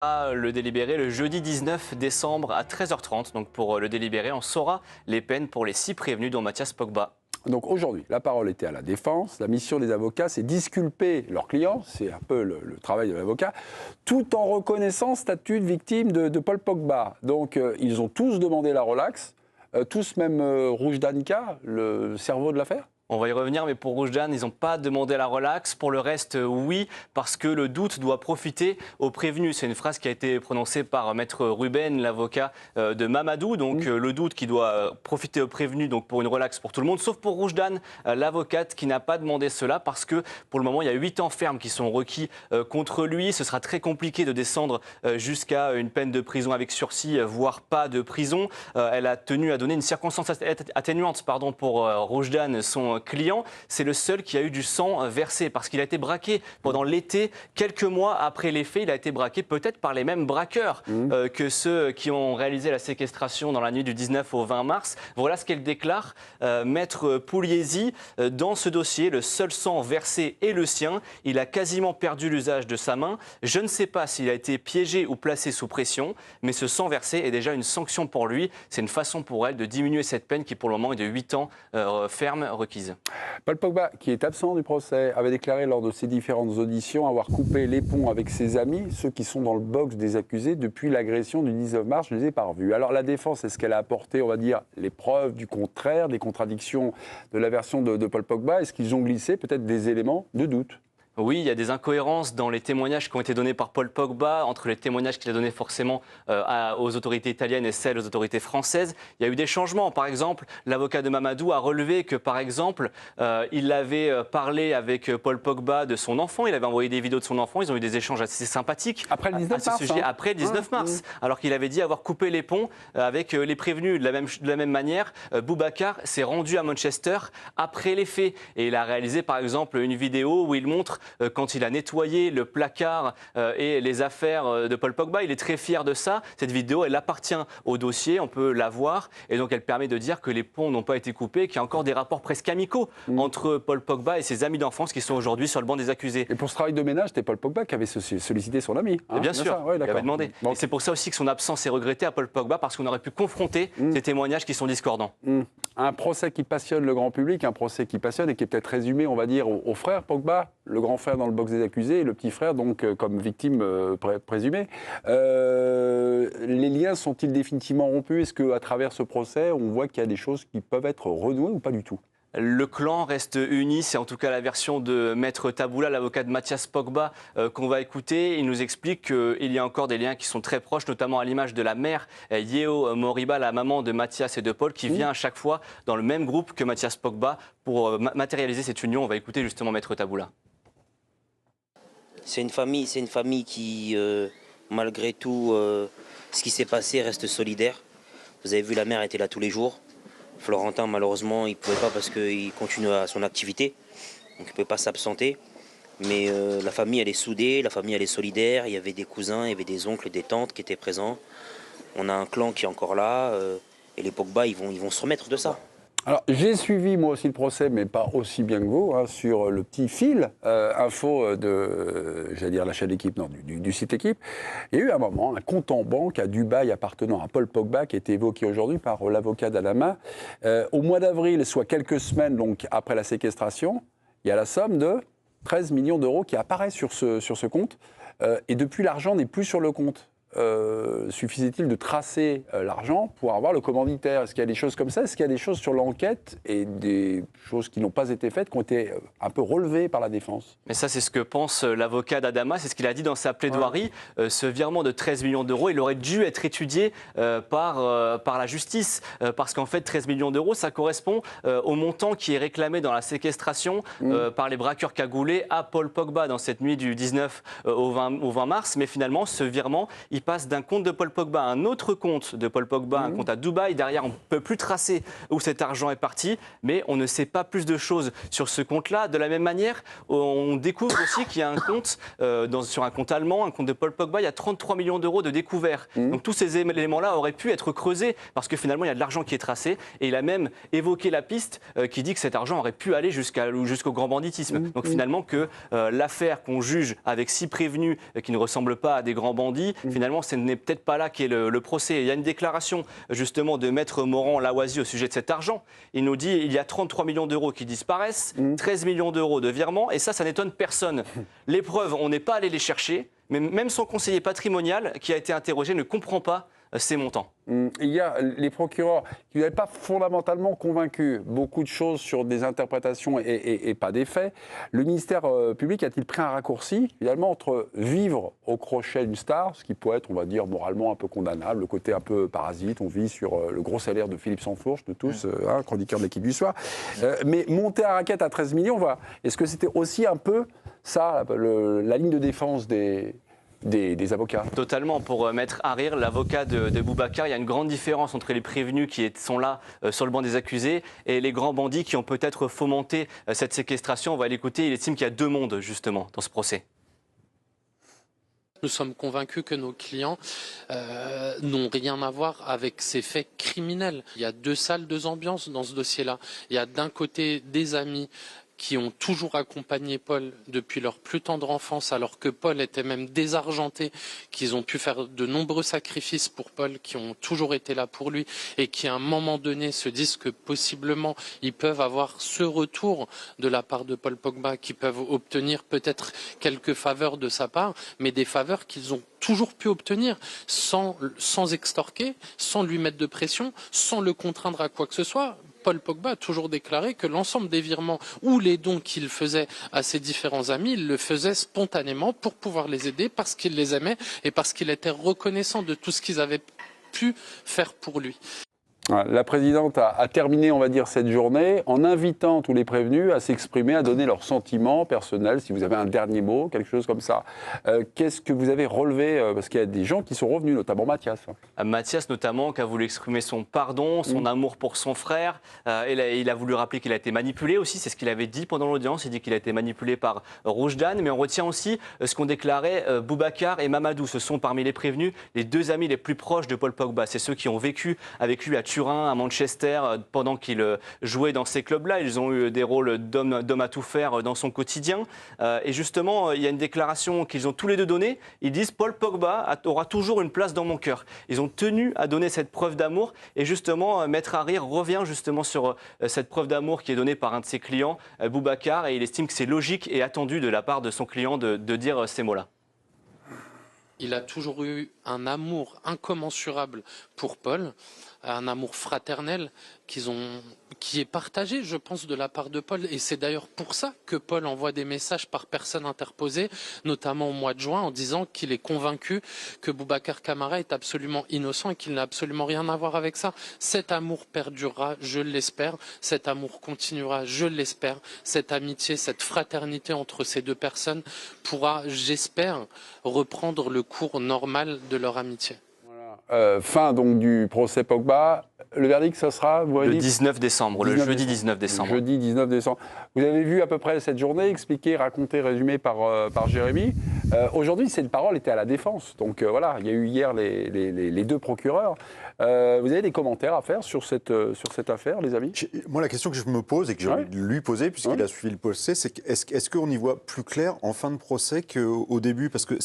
Le délibéré le jeudi 19 décembre à 13h30. Donc pour le délibéré, on saura les peines pour les 6 prévenus, dont Mathias Pogba. Donc aujourd'hui, la parole était à la défense. La mission des avocats, c'est disculper leurs clients, c'est un peu le travail de l'avocat, tout en reconnaissant statut de victime de Paul Pogba. Donc ils ont tous demandé la relaxe, tous même Rouge Danica, le cerveau de l'affaire. On va y revenir, mais pour Roujdan, ils n'ont pas demandé la relaxe. Pour le reste, oui, parce que le doute doit profiter aux prévenus. C'est une phrase qui a été prononcée par Maître Ruben, l'avocat de Mamadou. Donc le doute qui doit profiter aux prévenus, donc pour une relaxe pour tout le monde, sauf pour Roujdan, l'avocate qui n'a pas demandé cela, parce que pour le moment, il y a 8 ans ferme qui sont requis contre lui. Ce sera très compliqué de descendre jusqu'à une peine de prison avec sursis, voire pas de prison. Elle a tenu à donner une circonstance atténuante pour Roujdan, son client. C'est le seul qui a eu du sang versé parce qu'il a été braqué pendant l'été. Quelques mois après les faits, il a été braqué peut-être par les mêmes braqueurs que ceux qui ont réalisé la séquestration dans la nuit du 19 au 20 mars. Voilà ce qu'elle déclare, Maître Pugliesi. Dans ce dossier, le seul sang versé est le sien. Il a quasiment perdu l'usage de sa main. Je ne sais pas s'il a été piégé ou placé sous pression, mais ce sang versé est déjà une sanction pour lui. C'est une façon pour elle de diminuer cette peine qui, pour le moment, est de 8 ans ferme requise. Paul Pogba, qui est absent du procès, avait déclaré lors de ses différentes auditions avoir coupé les ponts avec ses amis, ceux qui sont dans le box des accusés, depuis l'agression du 19 mars. Je ne les ai pas revus. Alors la défense, est-ce qu'elle a apporté, on va dire, les preuves du contraire, des contradictions de la version de Paul Pogba? Est-ce qu'ils ont glissé peut-être des éléments de doute? Oui, il y a des incohérences dans les témoignages qui ont été donnés par Paul Pogba, entre les témoignages qu'il a donnés forcément aux autorités italiennes et celles aux autorités françaises. Il y a eu des changements. Par exemple, l'avocat de Mamadou a relevé que, par exemple, il avait parlé avec Paul Pogba de son enfant. Il avait envoyé des vidéos de son enfant. Ils ont eu des échanges assez sympathiques après le 19 à ce sujet, après le 19 mars. Alors qu'il avait dit avoir coupé les ponts avec les prévenus. De la même manière, Boubacar s'est rendu à Manchester après les faits. Et il a réalisé, par exemple, une vidéo où il montre quand il a nettoyé le placard et les affaires de Paul Pogba. Il est très fier de ça. Cette vidéo, elle appartient au dossier, on peut la voir. Et donc, elle permet de dire que les ponts n'ont pas été coupés, qu'il y a encore des rapports presque amicaux entre Paul Pogba et ses amis d'enfance qui sont aujourd'hui sur le banc des accusés. Et pour ce travail de ménage, c'était Paul Pogba qui avait sollicité son ami. Hein, bien sûr, ouais, il avait demandé. Et c'est pour ça aussi que son absence est regrettée à Paul Pogba, parce qu'on aurait pu confronter ces témoignages qui sont discordants. Un procès qui passionne le grand public, un procès qui passionne et qui est peut-être résumé, on va dire, aux frères Pogba, le grand frère dans le box des accusés et le petit frère donc comme victime présumée. Les liens sont-ils définitivement rompus? Est-ce qu'à travers ce procès, on voit qu'il y a des choses qui peuvent être renouées ou pas du tout? Le clan reste uni, c'est en tout cas la version de Maître Taboula, l'avocat de Mathias Pogba, qu'on va écouter. Il nous explique qu'il y a encore des liens qui sont très proches, notamment à l'image de la mère Yeo Moriba, la maman de Mathias et de Paul, qui vient à chaque fois dans le même groupe que Mathias Pogba pour matérialiser cette union. On va écouter justement Maître Taboula. C'est une famille qui, malgré tout ce qui s'est passé, reste solidaire. Vous avez vu, la mère était là tous les jours. Florentin, malheureusement, il ne pouvait pas parce qu'il continue à son activité. Donc il ne peut pas s'absenter. Mais la famille, elle est soudée, la famille, elle est solidaire. Il y avait des cousins, il y avait des oncles, des tantes qui étaient présents. On a un clan qui est encore là. Et les Pogba, ils vont se remettre de ça. Alors, j'ai suivi moi aussi le procès, mais pas aussi bien que vous, sur le petit fil info de, j'allais dire la chaîne Équipe, non, du site Équipe. Il y a eu un moment, un compte en banque à Dubaï appartenant à Paul Pogba qui a été évoqué aujourd'hui par l'avocat d'Adama. Au mois d'avril, soit quelques semaines donc après la séquestration, il y a la somme de 13 millions d'euros qui apparaît sur ce compte. Et depuis, l'argent n'est plus sur le compte. Suffisait-il de tracer l'argent pour avoir le commanditaire? Est-ce qu'il y a des choses comme ça? Est-ce qu'il y a des choses sur l'enquête et des choses qui n'ont pas été faites, qui ont été un peu relevées par la défense? Mais ça, c'est ce que pense l'avocat d'Adama, c'est ce qu'il a dit dans sa plaidoirie. Ce virement de 13 millions d'euros, il aurait dû être étudié par la justice, parce qu'en fait, 13 millions d'euros, ça correspond au montant qui est réclamé dans la séquestration par les braqueurs cagoulés à Paul Pogba dans cette nuit du 19 au 20 mars. Mais finalement, ce virement, il il passe d'un compte de Paul Pogba à un autre compte de Paul Pogba, un compte à Dubaï. Derrière, on ne peut plus tracer où cet argent est parti, mais on ne sait pas plus de choses sur ce compte-là. De la même manière, on découvre aussi qu'il y a un compte, sur un compte allemand, un compte de Paul Pogba, il y a 33 millions d'euros de découverts. Donc tous ces éléments-là auraient pu être creusés parce que finalement, il y a de l'argent qui est tracé. Et il a même évoqué la piste qui dit que cet argent aurait pu aller jusqu'au grand banditisme. Donc finalement, que l'affaire qu'on juge avec 6 prévenus qui ne ressemblent pas à des grands bandits, finalement, ce n'est peut-être pas là qu'est le procès. Il y a une déclaration justement de Maître Morand-Laoisi au sujet de cet argent. Il nous dit il y a 33 millions d'euros qui disparaissent, 13 millions d'euros de virements, et ça n'étonne personne. Les preuves, on n'est pas allé les chercher, mais même son conseiller patrimonial qui a été interrogé ne comprend pas ces montants. Il y a les procureurs qui n'avaient pas fondamentalement convaincu beaucoup de choses sur des interprétations et pas des faits. Le ministère public a-t-il pris un raccourci, finalement, entre vivre au crochet d'une star, ce qui peut être, on va dire, moralement un peu condamnable, le côté un peu parasite, on vit sur le gros salaire de Philippe Sansfourche, de tous, chroniqueur de l'équipe du soir, mais monter à raquette à 13 millions, voilà. Est-ce que c'était aussi un peu ça, la ligne de défense des avocats? Totalement. Pour Maître Harir, l'avocat de Boubacar, il y a une grande différence entre les prévenus qui sont là sur le banc des accusés et les grands bandits qui ont peut-être fomenté cette séquestration. On va l'écouter. Il estime qu'il y a 2 mondes, justement, dans ce procès. Nous sommes convaincus que nos clients n'ont rien à voir avec ces faits criminels. Il y a 2 salles, 2 ambiances dans ce dossier-là. Il y a d'un côté des amis qui ont toujours accompagné Paul depuis leur plus tendre enfance, alors que Paul était même désargenté, qu'ils ont pu faire de nombreux sacrifices pour Paul, qui ont toujours été là pour lui, et qui à un moment donné se disent que possiblement ils peuvent avoir ce retour de la part de Paul Pogba, qui peuvent obtenir peut-être quelques faveurs de sa part, mais des faveurs qu'ils ont toujours pu obtenir sans extorquer, sans lui mettre de pression, sans le contraindre à quoi que ce soit. Paul Pogba a toujours déclaré que l'ensemble des virements ou les dons qu'il faisait à ses différents amis, il le faisait spontanément pour pouvoir les aider parce qu'il les aimait et parce qu'il était reconnaissant de tout ce qu'ils avaient pu faire pour lui. La présidente a terminé, on va dire, cette journée en invitant tous les prévenus à s'exprimer, à donner leurs sentiments personnels, si vous avez un dernier mot, quelque chose comme ça. Qu'est-ce que vous avez relevé? Parce qu'il y a des gens qui sont revenus, notamment Mathias. Mathias, notamment, qui a voulu exprimer son pardon, son amour pour son frère. Il a voulu rappeler qu'il a été manipulé aussi, c'est ce qu'il avait dit pendant l'audience. Il dit qu'il a été manipulé par Roujdan. Mais on retient aussi ce qu'ont déclaré Boubacar et Mamadou. Ce sont parmi les prévenus les 2 amis les plus proches de Paul Pogba. C'est ceux qui ont vécu avec lui à Turin, à Manchester, pendant qu'il jouait dans ces clubs-là. Ils ont eu des rôles d'homme à tout faire dans son quotidien. Et justement, il y a une déclaration qu'ils ont tous les 2 donnée. Ils disent « Paul Pogba aura toujours une place dans mon cœur ». Ils ont tenu à donner cette preuve d'amour. Et justement, Maître Harir revient justement sur cette preuve d'amour qui est donnée par un de ses clients, Boubacar, et il estime que c'est logique et attendu de la part de son client de dire ces mots-là. Il a toujours eu un amour incommensurable pour Paul, un amour fraternel qui est partagé, je pense, de la part de Paul. Et c'est d'ailleurs pour ça que Paul envoie des messages par personne interposée, notamment au mois de juin, en disant qu'il est convaincu que Boubacar Camara est absolument innocent et qu'il n'a absolument rien à voir avec ça. Cet amour perdurera, je l'espère. Cet amour continuera, je l'espère. Cette amitié, cette fraternité entre ces 2 personnes pourra, j'espère, reprendre le cours normal de leur amitié. Fin donc du procès Pogba. Le verdict, ça sera le 19 décembre, le jeudi 19 décembre. Jeudi 19 décembre. Vous avez vu à peu près cette journée expliquée, racontée, résumée par Jérémy. Aujourd'hui, cette parole était à la défense. Donc voilà, il y a eu hier les 2 procureurs. Vous avez des commentaires à faire sur cette affaire, les amis? Moi, la question que je me pose et que j'ai envie de lui poser, puisqu'il a suivi le procès, c'est est-ce qu'on y voit plus clair en fin de procès qu'au début? Parce que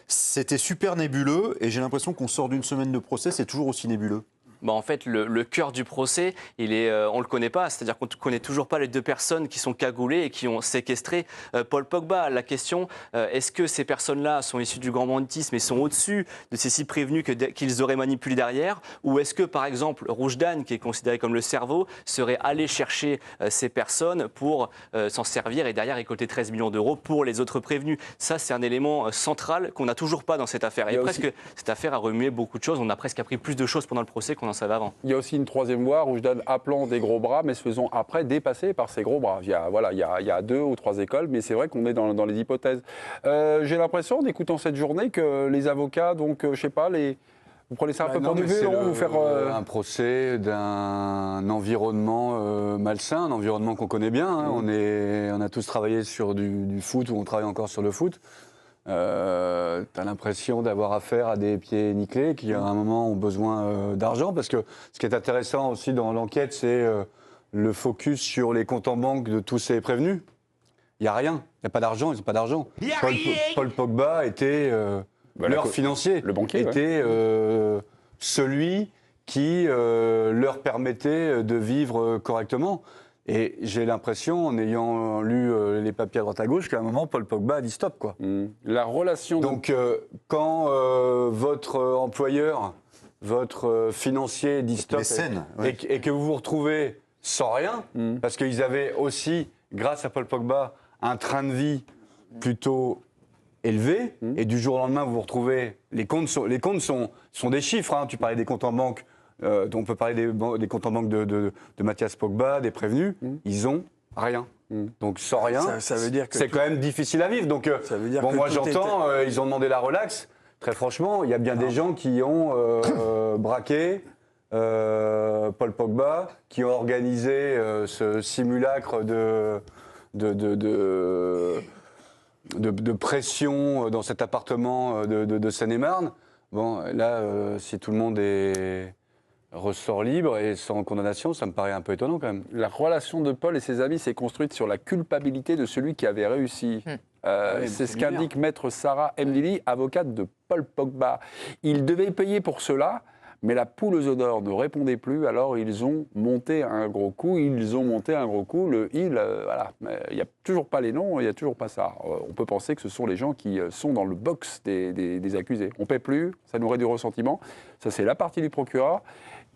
c'était super nébuleux et j'ai l'impression qu'on sort d'une semaine de procès, c'est toujours aussi nébuleux. En fait, le cœur du procès, on ne le connaît pas. C'est-à-dire qu'on ne connaît toujours pas les 2 personnes qui sont cagoulées et qui ont séquestré Paul Pogba. La question, est-ce que ces personnes-là sont issues du grand banditisme et sont au-dessus de ces 6 prévenus qu'ils auraient manipulés derrière? Ou est-ce que, par exemple, Roujdan, qui est considéré comme le cerveau, serait allé chercher ces personnes pour s'en servir et derrière récolter 13 millions d'euros pour les autres prévenus? Ça, c'est un élément central qu'on n'a toujours pas dans cette affaire. Et presque, cette affaire a remué beaucoup de choses. On a presque appris plus de choses pendant le procès qu'on on savait avant. Il y a aussi une troisième voie, Roujdan appelant des gros bras, mais se faisant après dépasser par ces gros bras. Il y a 2 ou 3 écoles, mais c'est vrai qu'on est dans les hypothèses. J'ai l'impression, en écoutant cette journée, que les avocats, donc, je sais pas, vous prenez ça un peu pour du vélo, vous faire... un procès d'un environnement malsain, un environnement qu'on connaît bien. Hein. On a tous travaillé sur du foot, ou on travaille encore sur le foot. T'as l'impression d'avoir affaire à des pieds nickelés qui, à un moment, ont besoin d'argent. Parce que ce qui est intéressant aussi dans l'enquête, c'est le focus sur les comptes en banque de tous ces prévenus. Il n'y a rien, il n'y a pas d'argent, ils n'ont pas d'argent. Paul Pogba était... leur financier, le banquier, était celui qui leur permettait de vivre correctement. Et j'ai l'impression, en ayant lu les papiers à droite à gauche, qu'à un moment, Paul Pogba a dit stop, quoi. La relation... Donc, quand votre employeur, votre financier dit stop et que vous vous retrouvez sans rien, parce qu'ils avaient aussi, grâce à Paul Pogba, un train de vie plutôt élevé, et du jour au lendemain, vous vous retrouvez... Les comptes sont des chiffres, hein. Tu parlais des comptes en banque, on peut parler des comptes en banque de Mathias Pogba, des prévenus, ils ont rien. Donc sans rien, ça veut dire que c'est quand même difficile à vivre. Donc ça veut dire bon, que moi tout j'entends, ils ont demandé la relax. Très franchement, il y a bien des gens qui ont braqué Paul Pogba, qui ont organisé ce simulacre de pression dans cet appartement de Seine-et-Marne. Bon, là, si tout le monde ressort libre et sans condamnation, ça me paraît un peu étonnant quand même. La relation de Paul et ses amis s'est construite sur la culpabilité de celui qui avait réussi. C'est ce qu'indique maître Sarah Mdili, avocate de Paul Pogba. Il devait payer pour cela, mais la poule aux œufs d'or ne répondait plus, alors ils ont monté un gros coup. Le voilà. Il n'y a toujours pas les noms, il n'y a toujours pas ça. On peut penser que ce sont les gens qui sont dans le box des accusés. On ne paie plus, ça nourrit du ressentiment. Ça, c'est la partie du procureur.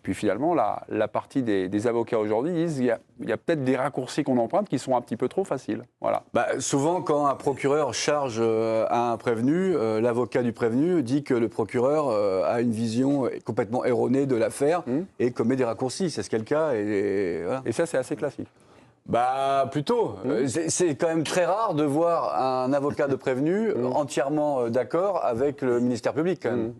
Puis finalement, la partie des avocats aujourd'hui disent qu'il y a peut-être des raccourcis qu'on emprunte qui sont un petit peu trop faciles. Voilà. Souvent, quand un procureur charge à un prévenu, l'avocat du prévenu dit que le procureur a une vision complètement erronée de l'affaire et commet des raccourcis. C'est ce qu'est le cas. Voilà. Et ça, c'est assez classique. Plutôt. C'est quand même très rare de voir un avocat de prévenu entièrement d'accord avec le ministère public, quand même.